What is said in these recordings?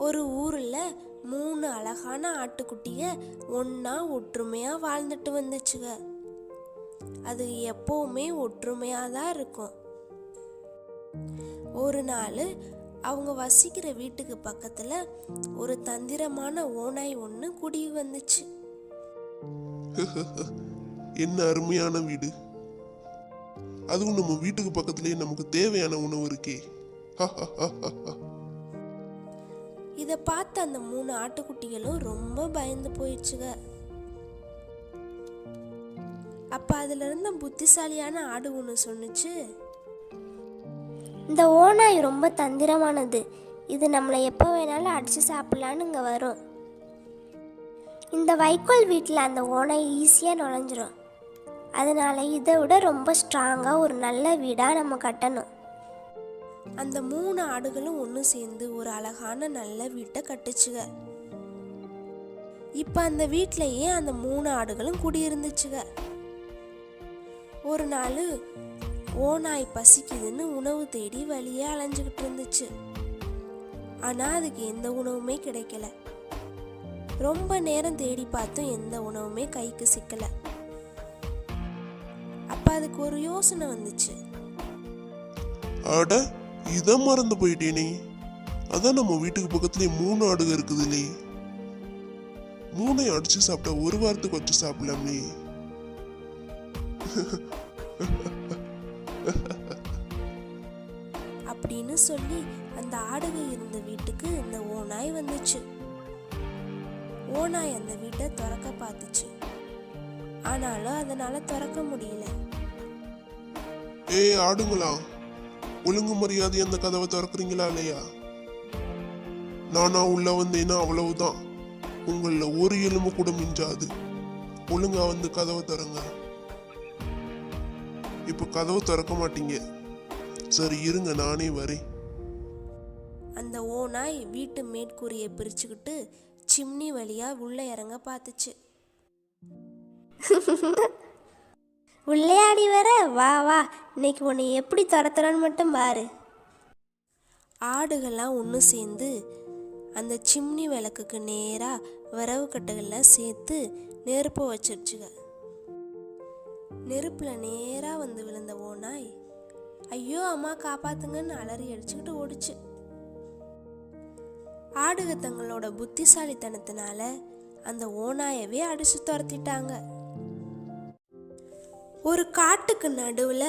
ஒரு ஊரில் 3 அழகான ஆட்டுக்குட்டிய ஒன்றா ஒற்றுமையாக வாழ்ந்துட்டு வந்துச்சுங்க. அது எப்போவுமே ஒற்றுமையாக தான் இருக்கும். ஒரு நாள் அவங்க வசிக்கிற வீட்டுக்கு பக்கத்தில் ஒரு தந்திரமான ஓநாய் ஒன்று குடி வந்துச்சு. என்ன அருமையான வீடு! அதுவும் நம்ம வீட்டுக்கு பக்கத்துலயே நமக்கு தேவையான உணவு இருக்கே. இதை பார்த்து அந்த 3 ஆட்டுக்குட்டிகளும் ரொம்ப பயந்து போயிடுச்சுங்க. அப்ப அதுல இருந்த புத்திசாலியான ஆடு ஒன்று சொன்னுச்சு, இந்த ஓநாய் ரொம்ப தந்திரமானது. இது நம்மளை எப்போ வேணாலும் அடித்து சாப்பிட்லான்னு இங்கே வரும். இந்த வைக்கோல் வீட்டில் அந்த ஓநாய் ஈஸியாக நுழைஞ்சிரும். அதனால இதை விட ரொம்ப ஸ்ட்ராங்காக ஒரு நல்ல வீடாக நம்ம கட்டணும். அந்த 3 ஆடுகளும் ஒன்று சேர்ந்து ஒரு அழகான நல்ல வீட்டை கட்டுச்சுங்க. இப்போ அந்த வீட்டிலேயே அந்த 3 ஆடுகளும் குடியிருந்துச்சுங்க. ஒரு நாள் ஓநாய் பசிக்குதுன்னு உணவு தேடி வழியே அலைஞ்சுக்கிட்டு இருந்துச்சு. ஆனால் அதுக்கு எந்த உணவுமே கிடைக்கல. ரொம்ப நேரம் தேடி பார்த்தும் எந்த உணவுமே கைக்கு சிக்கல. அப்ப அதுக்கு ஒரு யோசனை வந்துச்சு. அட, இத மறந்து போயிட்டேனே. அதான் நம்ம வீட்டுக்கு பக்கத்துலயே 3 ஆடுக இருக்குதுல்லே. 3 அடிச்சு சாப்பிட்டா ஒரு வாரத்துக்கு வச்சு சாப்பிடலாமே. அப்படின்னு சொல்லி அந்த ஆடுகை இருந்த வீட்டுக்கு இந்த ஓநாய் வந்துச்சு. ஓநாய் அந்த வீட்டை திறக்க பார்த்துச்சு. ஆனாலும் அதனால திறக்க முடியல. ஏய் ஆடுங்களா, ஒழுங்கு மரியாதை அந்த கதவை திறக்கிறீங்களா இல்லையா? நானா உள்ள வந்தேன்னா அவ்வளவுதான், உங்கள ஒரு எலும்பு கூட மிஞ்சாது. ஒழுங்கா வந்து கதவை திறங்க. இப்ப கதவை திறக்க மாட்டீங்க. சரி இருங்க, நானே வரேன். அந்த ஓநாய் வீட்டு மேற்கூரையை பிரிச்சுக்கிட்டு சிம்னி வழியா உள்ள இறங்க பார்த்துச்சு. உள்ளேயாடி வர, வா வா, இன்னைக்கு உன்னை எப்படி துரத்துறன்னு மட்டும் பாரு. ஆடுகள்லாம் ஒன்று சேர்ந்து அந்த சிம்னி விளக்குக்கு நேராக விறகு கட்டைகள்லாம் சேர்த்து நெருப்பை வச்சிருச்சுங்க. நெருப்பில் நேராக வந்து விழுந்த ஓநாய் ஐயோ அம்மா காப்பாத்துங்கன்னு அலறி அடிச்சுக்கிட்டு ஓடிச்சு. ஆடுக தங்களோட புத்திசாலித்தனத்தினால அந்த ஓநாயவே அடிச்சு துரத்திட்டாங்க. ஒரு காட்டுக்கு நடுவுல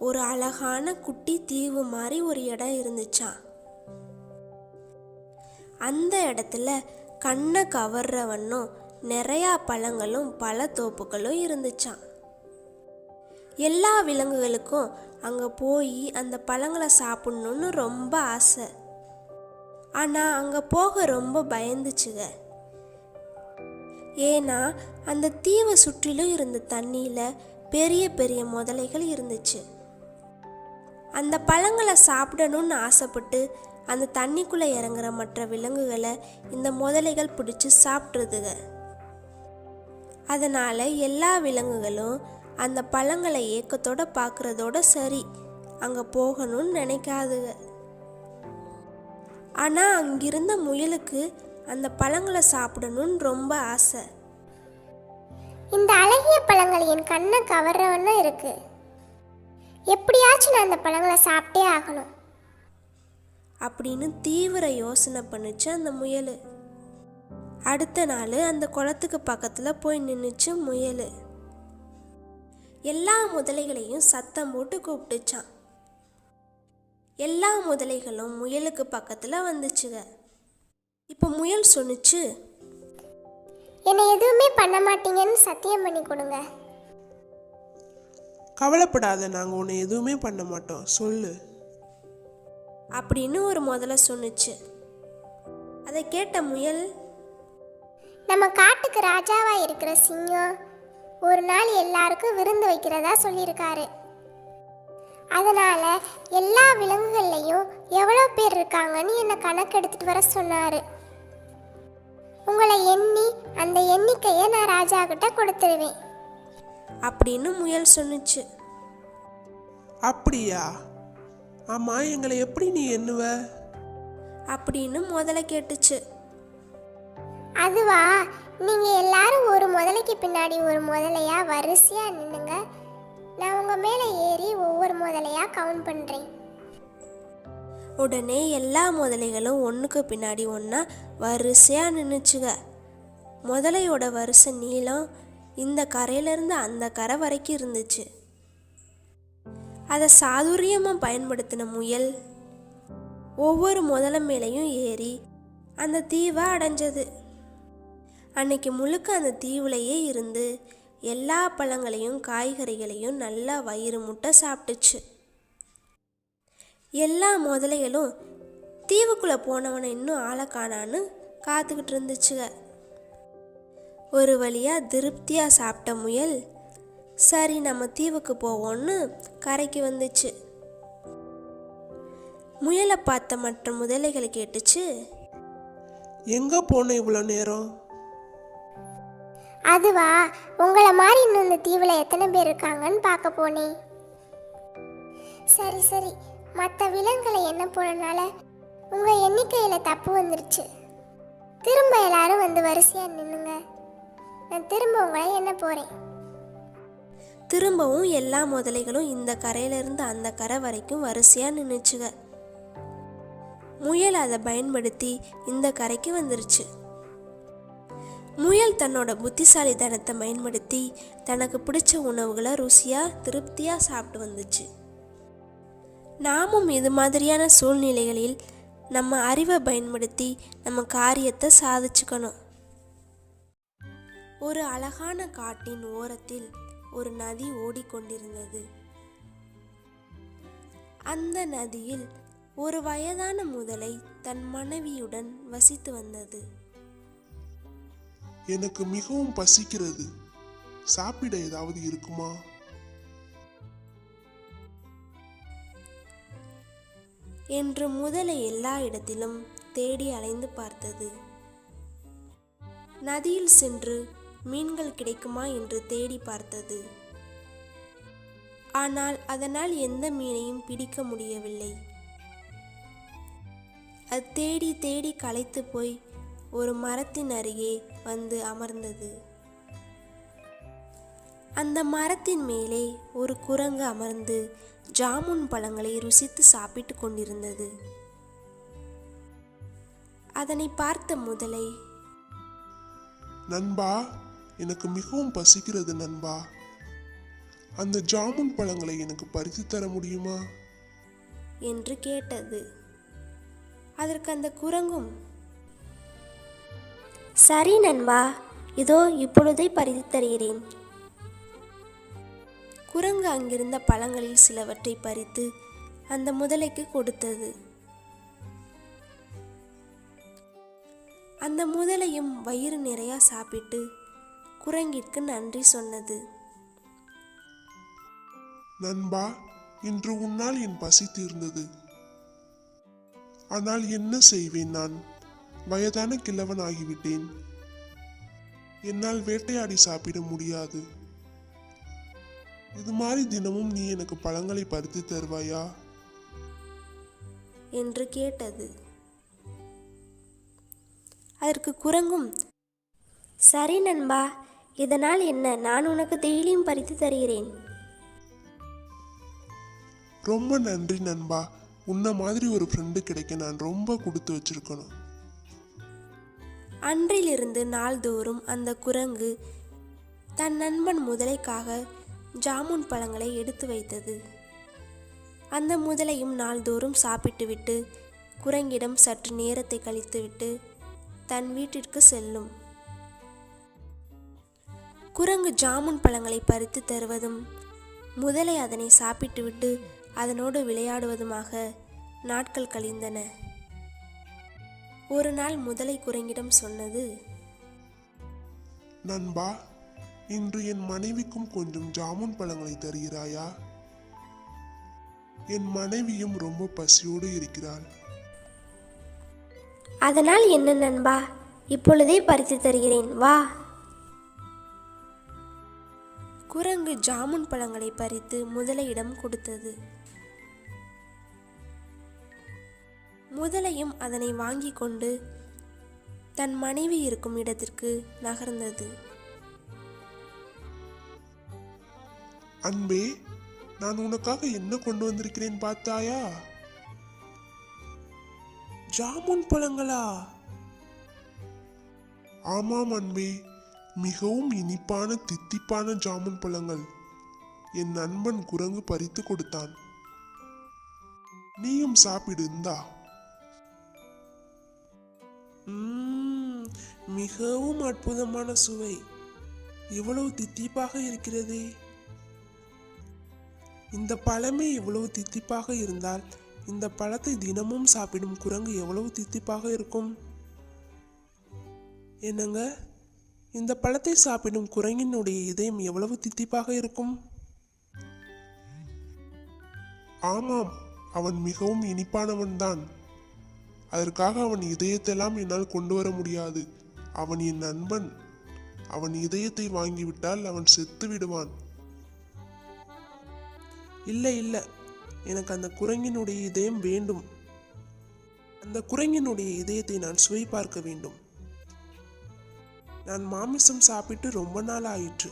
ஒரு அழகான குட்டி தீவு மாதிரி ஒரு இடம் இருந்துச்சான். அந்த இடத்துல கண்ணை கவர்ற வண்ணம் நிறையா பழங்களும் பழத்தோப்புகளும் இருந்துச்சான். எல்லா விலங்குகளுக்கும் அங்கே போய் அந்த பழங்களை சாப்பிடணுன்னு ரொம்ப ஆசை. ஆனால் அங்கே போக ரொம்ப பயந்துச்சுங்க. ஏன்னா அந்த தீவை சுற்றிலும் இருந்த தண்ணியில் பெரிய பெரிய முதலைகள் இருந்துச்சு. அந்த பழங்களை சாப்பிடணும்னு ஆசைப்பட்டு அந்த தண்ணிக்குள்ளே இறங்குற மற்ற விலங்குகளை இந்த முதலைகள் பிடிச்சி சாப்பிட்றதுங்க. அதனால் எல்லா விலங்குகளும் அந்த பழங்களை ஏக்கத்தோட பார்க்குறதோட சரி, அங்கே போகணும்னு நினைக்காதுங்க. ஆனால் அங்கிருந்த முயலுக்கு அந்த பழங்களை சாப்பிடணும்னு ரொம்ப ஆசை. இந்த அழகிய பழங்கள் என் கண்ணை கவர்றவண்ணா இருக்கு. எப்படியாச்சும் நான் அந்த பழங்களை சாப்பிட்டே ஆகணும் அப்படின்னு தீவிர யோசனை பண்ணுச்சு அந்த முயல். அடுத்த நாள் அந்த குளத்துக்கு பக்கத்தில் போய் நின்றுச்சு முயல். எல்லா முதலைகளையும் சத்தம் போட்டு கூப்பிட்டுச்சான். எல்லா முதலைகளும் முயலுக்கு பக்கத்தில் வந்துச்சுங்க. இப்போ முயல் சொன்னுச்சு, என்னை எதுவுமே பண்ண மாட்டீங்கன்னு சத்தியம் பண்ணி கொடுங்க. கவலைப்படாத, நாங்கள் உன்னை எதுவுமே பண்ண மாட்டோம், சொல்லு அப்படின்னு ஒரு முதலை சொன்னுச்சு. அதை கேட்ட முயல், நம்ம காட்டுக்கு ராஜாவா இருக்கிற சிங்கம் ஒரு நாள் எல்லாருக்கும் விருந்து வைக்கிறதா சொல்லியிருக்காரு. அதனால எல்லா விலங்குகள்லையும் எவ்வளோ பேர் இருக்காங்கன்னு என்னை கணக்கு எடுத்துட்டு வர சொன்னாரு. உங்களை எண்ணி அந்த எண்ணிக்கையை நான் ராஜா கிட்ட கொடுத்துருவேன் அப்படின்னு முயல் சொன்னுச்சு. அப்படியா? ஆமாம், எங்களை எப்படி நீ எண்ணுவ? அப்படின்னு முதலை கேட்டுச்சு. அதுவா, நீங்க எல்லாரும் ஒரு முதலைக்கு பின்னாடி ஒரு முதலையா வரிசையா நின்னுங்க. நான் உங்க மேல ஏறி ஒவ்வொரு முதலையா கவுண்ட் பண்றேன். உடனே எல்லா முதலைகளும் ஒன்றுக்கு பின்னாடி ஒன்றா வரிசையாக நின்றுச்சுங்க. முதலையோட வரிசை நீளம் இந்த கரையிலேருந்து அந்த கரை வரைக்கும் இருந்துச்சு. அதை சாதுரியமாக பயன்படுத்தின முயல் ஒவ்வொரு முதலை மேலேயும் ஏறி அந்த தீவை அடைஞ்சது. அன்னைக்கு முழுக்க அந்த தீவுலையே இருந்து எல்லா பழங்களையும் காய்கறிகளையும் நல்லா வயிறு முட்டை சாப்பிட்டுச்சு. எல்லா முதலைகளும் தீவுக்குள்ளே போனவனை இன்னும் ஆளை காணான்னு காத்துக்கிட்டு இருந்துச்சுங்க. ஒரு வழியாக திருப்தியாக சாப்பிட்ட முயல் சரி நம்ம தீவுக்கு போவோன்னு கரைக்கு வந்துச்சு. முயலை பார்த்த மற்ற முதலைகள் கேட்டுச்சு, எங்கே போன இவ்வளோ நேரம்? அதுவா, உங்களை மாதிரி இன்னும் இந்த தீவில் எத்தனை பேர் இருக்காங்கன்னு பார்க்க போனேன். சரி சரி, மற்ற விலங்குகளை என்ன போனனால உங்கள் எண்ணிக்கையில் தப்பு வந்துருச்சு. திரும்ப எல்லாரும் வந்து வரிசையாக நின்னுங்க. நான் திரும்ப உங்களை என்ன போகிறேன். திரும்பவும் எல்லா முதலைகளும் இந்த கரையிலிருந்து அந்த கரை வரைக்கும் வரிசையாக நின்றுச்சுங்க. முயல் அதை பயன்படுத்தி இந்த கரைக்கு வந்துருச்சு. முயல் தன்னோட புத்திசாலித்தனத்தை பயன்படுத்தி தனக்கு பிடிச்ச உணவுகளை ருசியாக திருப்தியாக சாப்பிட்டு வந்துச்சு. நாமும் இது மாதிரியான சூழ்நிலைகளில் நம்ம அறிவை பயன்படுத்தி நம்ம காரியத்தை சாதிச்சுக்கணும். ஒரு அழகான காட்டின் ஓரத்தில் ஒரு நதி ஓடிக்கொண்டிருந்தது. அந்த நதியில் ஒரு வயதான முதலை தன் மனைவியுடன் வசித்து வந்தது. எனக்கு மிகவும் பசிக்கிறது, சாப்பிட ஏதாவது இருக்குமா? என்று முதலை எல்லா இடத்திலும் தேடி அலைந்து பார்த்தது. நதியில் சென்று மீன்கள் கிடைக்குமா என்று தேடி பார்த்தது. ஆனால் அதனால் எந்த மீனையும் பிடிக்க முடியவில்லை. அது தேடி தேடி களைத்து போய் ஒரு மரத்தின் அருகே வந்து அமர்ந்தது. அந்த மரத்தின் மேலே ஒரு குரங்கு அமர்ந்து ஜாமுன் பழங்களை ருசித்து சாப்பிட்டு கொண்டிருந்தது. அதனை பார்த்த முதலை, நண்பா, எனக்கு மிகவும் பசிக்கிறது நண்பா. அந்த ஜாமுன் பழங்களை எனக்கு பறித்து தர முடியுமா என்று கேட்டது. அதற்கு அந்த குரங்கும், சரி நண்பா, இதோ இப்பொழுதே பறித்து தருகிறேன். குரங்கு அங்கிருந்த பழங்களில் சிலவற்றை பறித்து அந்த முதலைக்கு கொடுத்தது. அந்த முதலையும் வயிறு நிறைய சாப்பிட்டு குரங்கிற்கு நன்றி சொன்னது. நண்பா, இன்று உன்னால் என் பசி தீர்ந்தது. ஆனால் என்ன செய்வேன்? நான் வயதான கிழவன் ஆகிவிட்டேன். என்னால் வேட்டையாடி சாப்பிட முடியாது. இது மாதிரி தினமும் நீ எனக்கு பழங்களை பறித்து தருவாயா என்று கேட்டது. அதற்கு குரங்கும், சரி நண்பா, இதனால் என்ன, நான் உனக்கு டெய்லியும் பறித்து தருகிறேன். ரொம்ப நன்றி நண்பா. உன்ன மாதிரி ஒரு ஃப்ரெண்டு கிடைக்க நான் ரொம்ப கொடுத்து வச்சிருக்கணும். அன்றிலிருந்து நாள்தோறும் அந்த குரங்கு தன் நண்பன் முதலைக்காக ஜாமுன் பழங்களை எடுத்து வைத்தது. அந்த முதலையும் நாள்தோறும் சாப்பிட்டுவிட்டு குரங்கிடம் சற்று நேரத்தை கழித்துவிட்டு தன் வீட்டிற்கு செல்லும். குரங்கு ஜாமுன் பழங்களை பறித்து தருவதும் முதலை அதனை சாப்பிட்டுவிட்டு அதனோடு விளையாடுவதுமாக நாட்கள் கழிந்தன. ஒரு நாள் முதலை குரங்கிடம் சொன்னது, நண்பா, இன்று என் மனைவிக்கும் கொஞ்சம் ஜாமுன் பழங்களை தருகிறாயா? என் மனைவியும் ரொம்ப பசியோடு இருக்கிறாள். அதனால் என்ன நண்பா, இப்பொழுதே பறித்து தருகிறேன், வா. குரங்கு ஜாமுன் பழங்களை பறித்து முதலையிடம் கொடுத்தது. முதலையும் அதனை வாங்கி கொண்டு தன் மனைவி இருக்கும் இடத்திற்கு நகர்ந்தது. அன்பே, நான் உனக்காக என்ன கொண்டு வந்திருக்கிறேன் பார்த்தாயா? ஜாமுன் பழங்களா? ஆமாம் அன்பே, மிகவும் இனிப்பான தித்திப்பான ஜாமுன் பழங்கள் என் நண்பன் குரங்கு பறித்து கொடுத்தான். நீயும் சாப்பிடு. இந்தா. மிகவும் அற்புதமான சுவை. இவ்வளவு தித்திப்பாக இருக்கிறதே. இந்த பழமே இவ்வளவு தித்திப்பாக இருந்தால் இந்த பழத்தை தினமும் சாப்பிடும் குரங்கு எவ்வளவு தித்திப்பாக இருக்கும். என்னங்க, இந்த பழத்தை சாப்பிடும் குரங்கினுடைய இதயம் எவ்வளவு தித்திப்பாக இருக்கும். ஆமாம், அவன் மிகவும் இனிப்பானவன்தான். அதற்காக அவன் இதயத்தெல்லாம் என்னால் கொண்டு வர முடியாது. அவன் என் நண்பன். அவன் இதயத்தை வாங்கிவிட்டால் அவன் செத்து விடுவான். இல்லை இல்லை, எனக்கு அந்த குரங்கினுடைய இதயம் வேண்டும். அந்த குரங்கினுடைய இதயத்தை நான் சுவை பார்க்க வேண்டும். நான் மாமிசம் சாப்பிட்டு ரொம்ப நாள் ஆயிற்று.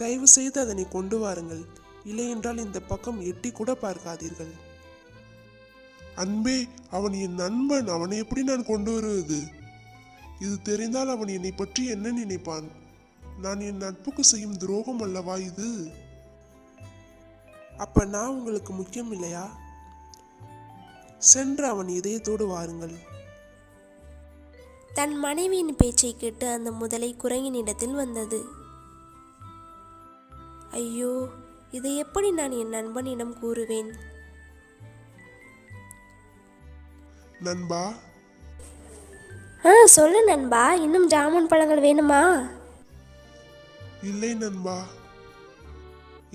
தயவு செய்து அதனை கொண்டு வாருங்கள். இல்லையென்றால் இந்த பக்கம் எட்டி கூட பார்க்காதீர்கள். அன்பே, அவன் என் நண்பன். அவனை எப்படி நான் கொண்டு வருவது? இது தெரிந்தால் அவன் என்னை பற்றி என்ன நினைப்பான்? நான் என் நட்புக்கு செய்யும் துரோகம் அல்லவா இது? அப்ப நான் உங்களுக்கு முக்கியம் இல்லையா? சென்று அவன் இதயத்தோடு வாருங்கள். தன் மனைவியின் பேச்சை கேட்டு அந்த முதலை குரங்கினிடத்தில் வந்தது. ஐயோ, இதை எப்படி நான் என் நண்பனிடம் கூறுவேன்? நண்பா, சொல்லு நண்பா, இன்னும் ஜாமுன் பழங்கள் வேணுமா? இல்லை நண்பா,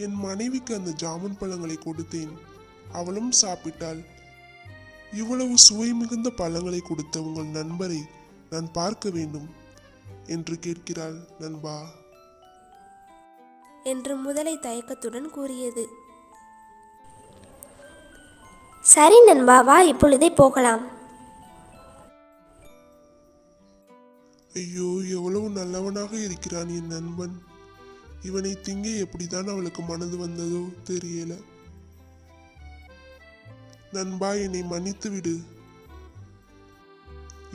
என் மனைவிக்கு அந்த ஜாமுன் பழங்களை கொடுத்தேன். அவளும் சாப்பிட்டாள். இவ்வளவு சுவை மிகுந்த பழங்களை கொடுத்த உங்கள் நண்பரை நான் பார்க்க வேண்டும் என்று கேட்கிறாள் நண்பா என்று முதலை தயக்கத்துடன் கூறியது. சரி நண்பா, வா இப்பொழுதே போகலாம். ஐயோ, எவ்வளவு நல்லவனாக இருக்கிறான் என் நண்பன். இவனை திங்க எப்படிதான் அவளுக்கு மனது வந்ததோ தெரியல. நண்பா, என்னை மன்னித்து விடு.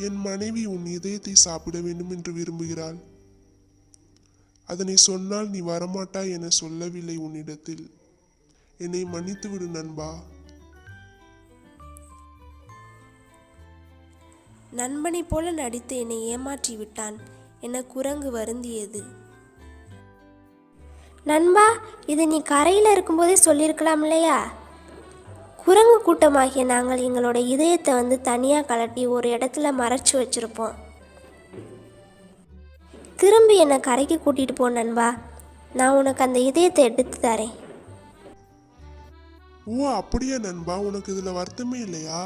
என் மனைவி உன் இதயத்தை சாப்பிட வேண்டும் என்று விரும்புகிறாள். அதனை சொன்னால் நீ வரமாட்டாய் என சொல்லவில்லை உன்னிடத்தில். என்னை மன்னித்து விடு நண்பா. நண்பனை போல நடித்து என்னை ஏமாற்றி விட்டான் என குரங்கு வருந்தியது. நண்பா, இது நீ கரையில் இருக்கும்போதே சொல்லியிருக்கலாம் இல்லையா? குரங்கு கூட்டமாகிய நாங்கள் எங்களோட இதயத்தை தனியாக கலட்டி ஒரு இடத்துல மறைச்சி வச்சுருப்போம். திரும்பி என்னை கரைக்கு கூட்டிகிட்டு போ நண்பா. நான் உனக்கு அந்த இதயத்தை எடுத்து தரேன். ஓ, அப்படியா நண்பா? உனக்கு இதுல வருத்தமே இல்லையா?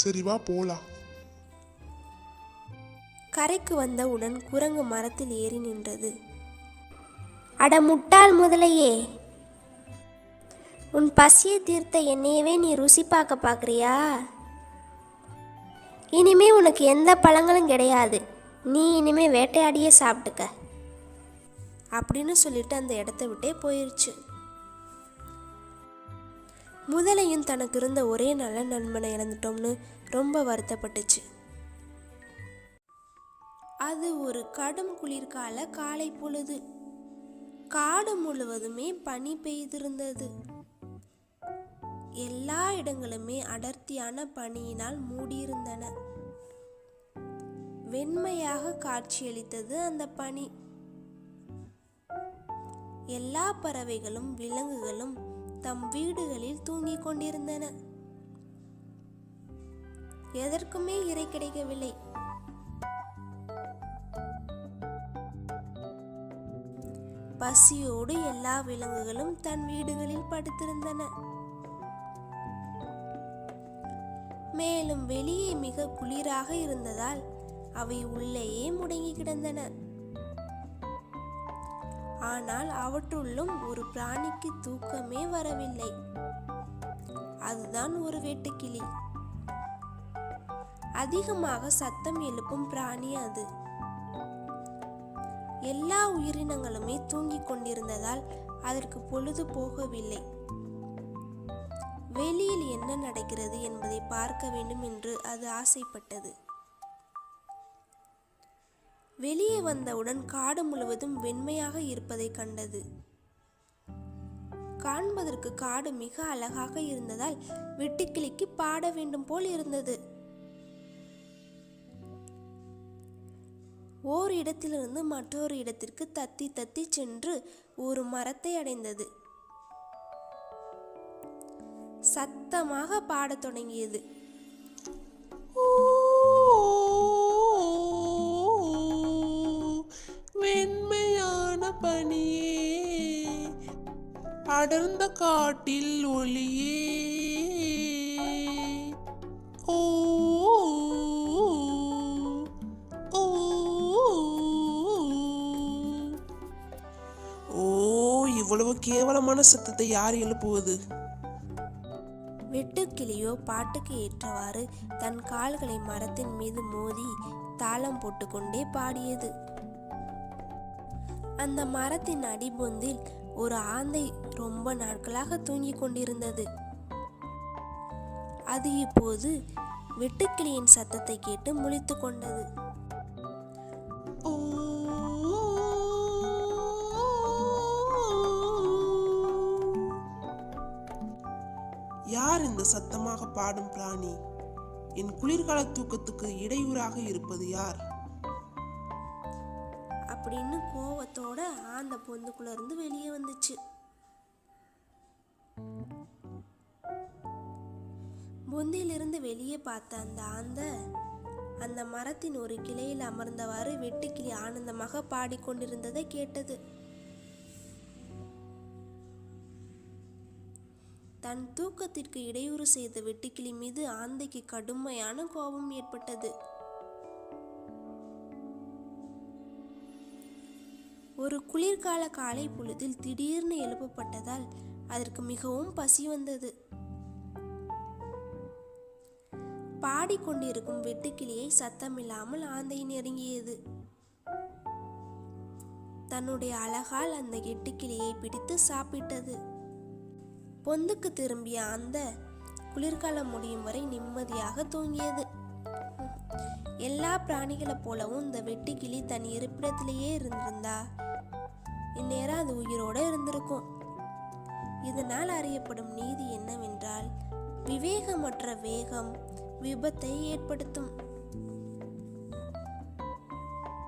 சரி, வா போலாம். கரைக்கு வந்தவுடன் குரங்கு மரத்தில் ஏறி நின்றது. அட முட்டாள் முதலையே, உன் பசியை தீர்த்த என்னையவே நீ ருசி பார்க்குறியா? இனிமே உனக்கு எந்த பழங்களும் கிடையாது. நீ இனிமே வேட்டையாடியே சாப்பிட்டுக்க அப்படின்னு சொல்லிட்டு அந்த இடத்த விட்டே போயிருச்சு. முதலையும் தனக்கு இருந்த ஒரே நல்ல நண்பனை இழந்துட்டோம்னு ரொம்ப வருத்தப்பட்டுச்சு. அது ஒரு கடும் குளிர்கால காலை பொழுது. காடு முழுவதுமே பனி பெய்திருந்தது. எல்லா இடங்களுமே அடர்த்தியான பனியினால் மூடியிருந்தன. வெண்மையாக காட்சியளித்தது அந்த பனி. எல்லா பறவைகளும் விலங்குகளும் தம் வீடுகளில் தூங்கிக் கொண்டிருந்தன. எதற்குமே இரை கிடைக்கவில்லை. பசியோடு எல்லா விலங்குகளும் தன் வீடுகளில் படுத்திருந்தன. மேலும் வெளியே மிக குளிராக இருந்ததால் அவை உள்ளேயே முடங்கி கிடந்தன. ஆனால் அவற்றுள்ளும் ஒரு பிராணிக்கு தூக்கமே வரவில்லை. அதுதான் ஒரு வெட்டுக்கிளி. அதிகமாக சத்தம் எழுப்பும் பிராணி அது. எல்லா உயிரினங்களுமே தூங்கிக் கொண்டிருந்ததால் அதற்கு பொழுது போகவில்லை. வெளியில் என்ன நடக்கிறது என்பதை பார்க்க வேண்டும் என்று அது ஆசைப்பட்டது. வெளியே வந்தவுடன் காடு முழுவதும் வெண்மையாக இருப்பதை கண்டது. காண்பதற்கு காடு மிக அழகாக இருந்ததால் வெட்டுக்கிளிக்கு பாட வேண்டும் போல் இருந்தது. ஓர் இடத்திலிருந்து மற்றொரு இடத்திற்கு தத்தி தத்தி சென்று ஒரு மரத்தை அடைந்தது. சத்தமாக பாடத் தொடங்கியது. வெண்மையான பனியே, அடர்ந்த காட்டில் ஒளியே, ஓ ஓ ஓ, இவ்வளவு கேவலமான சத்தத்தை யார் எழுப்புவது? வெட்டுக்கிளியோ பாட்டுக்கு ஏற்றவாறு தன் கால்களை மரத்தின் மீது மோதி தாளம் போட்டுக்கொண்டே பாடியது. அந்த மரத்தின் அடிபொந்தில் ஒரு ஆந்தை ரொம்ப நாட்களாக தூங்கிக் கொண்டிருந்தது. அது இப்போது வெட்டுக்கிளியின் சத்தத்தை கேட்டு முழித்து கொண்டது. யார் இந்த சத்தமாக பாடும் பிராணி? என் குளிர்கால தூக்கத்துக்கு இடையூறாக இருப்பது யார்? அப்படின்னு கோவத்தோட ஆந்த பொந்துக்குள்ள இருந்து வெளியே வந்துச்சு. பொந்திலிருந்து வெளியே பார்த்த அந்த ஆந்த அந்த மரத்தின் ஒரு கிளையில் அமர்ந்தவாறு வெட்டுக்கிளி ஆனந்தமாக பாடிக்கொண்டிருந்ததை கேட்டது. தன் தூக்கத்திற்கு இடையூறு செய்த வெட்டுக்கிளி மீது ஆந்தைக்கு கடுமையான கோபம் ஏற்பட்டது. ஒரு குளிர்கால காலை பொழுதில் திடீர்னு எழுப்பப்பட்டதால் அதற்கு மிகவும் பசி வந்தது. பாடிக்கொண்டிருக்கும் வெட்டுக்கிளியை சத்தமில்லாமல் ஆந்தை நெருங்கியது. தன்னுடைய அழகால் அந்த வெட்டுக்கிளியை பிடித்து சாப்பிட்டது. பொந்துக்கு திரும்பிய அந்த குளிர்காலம் முடியும் வரை நிம்மதியாக தூங்கியது. எல்லா பிராணிகளை போலவும் இந்த வெட்டுக்கிளி தன் இருப்பிடத்திலேயே இருந்திருந்தா இந்நேரம் அது உயிரோட இருந்திருக்கும். இதனால் அறியப்படும் நீதி என்னவென்றால், விவேகமற்ற வேகம் விபத்தை ஏற்படுத்தும்.